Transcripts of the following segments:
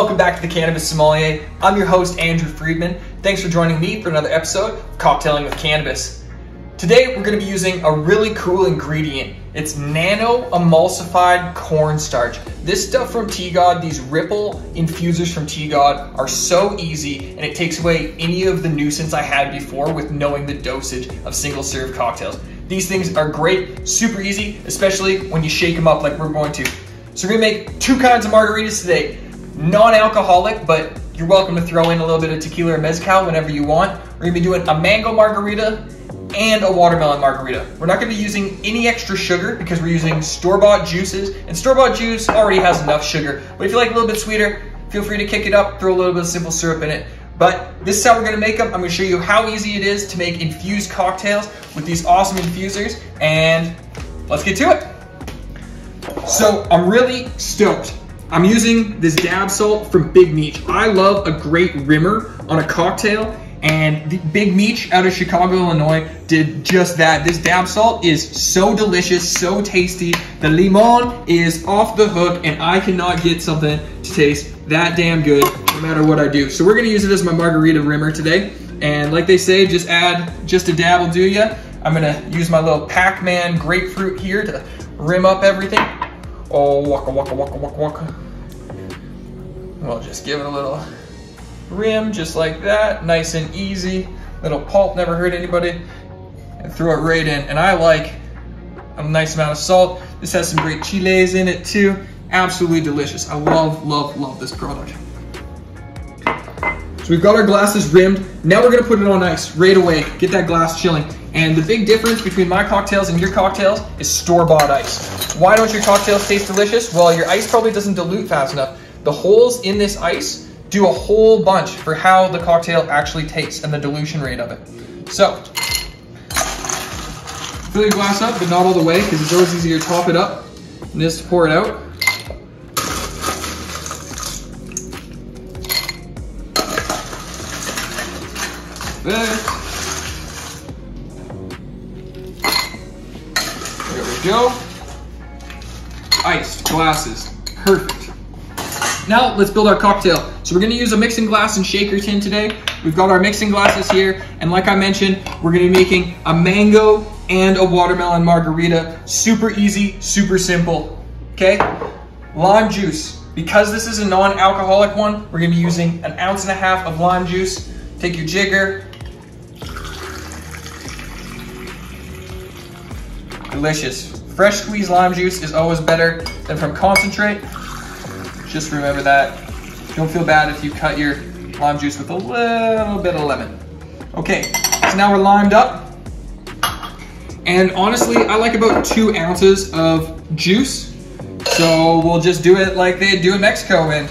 Welcome back to the Cannabis Sommelier. I'm your host, Andrew Freedman. Thanks for joining me for another episode of Cocktailing with Cannabis. Today, we're going to be using a really cool ingredient. It's nano-emulsified cornstarch. This stuff from TGOD, these Ripple infusers from TGOD are so easy, and it takes away any of the nuisance I had before with knowing the dosage of single-serve cocktails. These things are great, super easy, especially when you shake them up like we're going to. So we're going to make two kinds of margaritas today. Non-alcoholic, but you're welcome to throw in a little bit of tequila or mezcal whenever you want. We're going to be doing a mango margarita and a watermelon margarita. We're not going to be using any extra sugar because we're using store-bought juices, and store-bought juice already has enough sugar. But if you like a little bit sweeter, feel free to kick it up, throw a little bit of simple syrup in it. But this is how we're going to make them. I'm going to show you how easy it is to make infused cocktails with these awesome infusers, and let's get to it. So I'm really stoked. I'm using this dab salt from Big Meech. I love a great rimmer on a cocktail, and the Big Meech out of Chicago, Illinois did just that. This dab salt is so delicious, so tasty. The limon is off the hook, and I cannot get something to taste that damn good no matter what I do. So we're gonna use it as my margarita rimmer today. And like they say, just a dab will do ya. I'm gonna use my little Pac-Man grapefruit here to rim up everything. Oh, waka, waka, waka, waka, waka. We'll just give it a little rim, just like that. Nice and easy. Little pulp, never hurt anybody. And throw it right in. And I like a nice amount of salt. This has some great chiles in it too. Absolutely delicious. I love, love, love this product. So we've got our glasses rimmed. Now we're gonna put it on ice right away. Get that glass chilling. And the big difference between my cocktails and your cocktails is store-bought ice. Why don't your cocktails taste delicious? Well, your ice probably doesn't dilute fast enough. The holes in this ice do a whole bunch for how the cocktail actually tastes and the dilution rate of it. So, fill your glass up, but not all the way, because it's always easier to top it up and just pour it out. There we go. Iced glasses, perfect. Now let's build our cocktail. So we're gonna use a mixing glass and shaker tin today. We've got our mixing glasses here, and like I mentioned, we're gonna be making a mango and a watermelon margarita. Super easy, super simple, okay? Lime juice. Because this is a non-alcoholic one, we're gonna be using 1.5 ounces of lime juice. Take your jigger. Delicious. Fresh squeezed lime juice is always better than from concentrate. Just remember that. Don't feel bad if you cut your lime juice with a little bit of lemon. Okay, so now we're limed up. And honestly, I like about 2 ounces of juice. So we'll just do it like they do in Mexico. And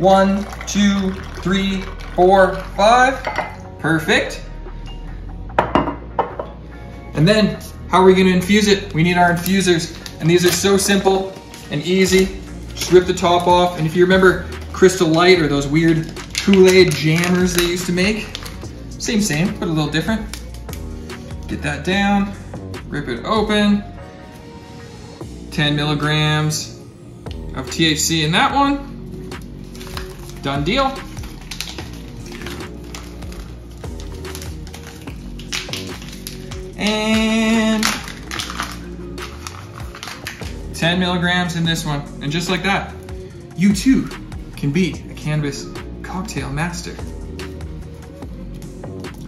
1, 2, 3, 4, 5. Perfect. And then, how are we gonna infuse it? We need our infusers. And these are so simple and easy. Just rip the top off, and if you remember Crystal Light or those weird Kool-Aid jammers they used to make, same, but a little different. Get that down, rip it open. 10 milligrams of THC in that one. Done deal. And 10 milligrams in this one, and just like that, you too can be a cannabis cocktail master.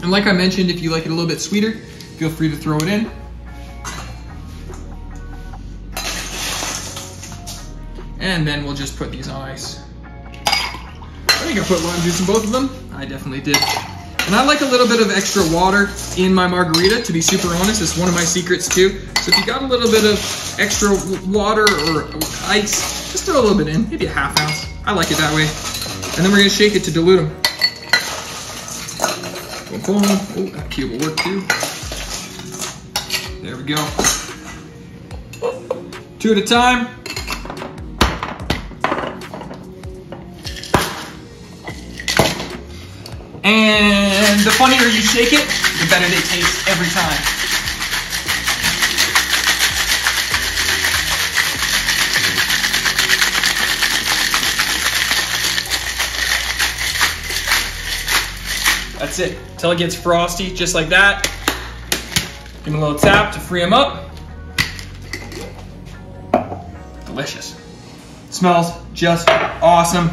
And like I mentioned, if you like it a little bit sweeter, feel free to throw it in. And then we'll just put these on ice. I think I put lime juice in both of them. I definitely did. And I like a little bit of extra water in my margarita, to be super honest. It's one of my secrets too. So if you got a little bit of extra water or ice, just throw a little bit in, maybe 1/2 ounce. I like it that way. And then we're gonna shake it to dilute them. Boom, boom. Oh, that cube will work too. There we go. 2 at a time. And the funnier you shake it, the better they taste every time. That's it, until it gets frosty, just like that. Give them a little tap to free them up. Delicious. Smells just awesome.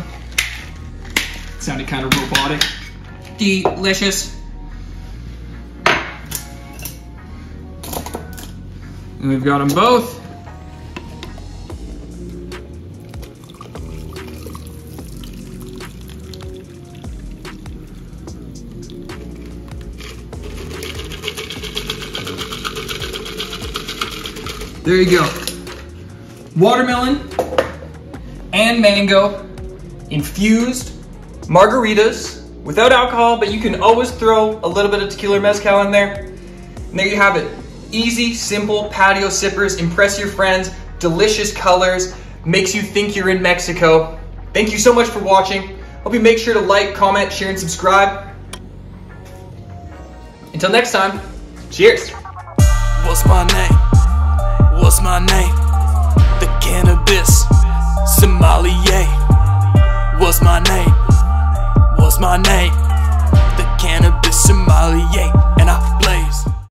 Sounded kind of robotic. Delicious. And we've got them both. There you go. Watermelon and mango infused margaritas without alcohol, but you can always throw a little bit of tequila or mezcal in there. And there you have it. Easy, simple patio sippers. Impress your friends. Delicious colors. Makes you think you're in Mexico. Thank you so much for watching. Hope you make sure to like, comment, share, and subscribe. Until next time, cheers. What's my name? What's my name? The Cannabis Sommelier. What's my name? What's my name?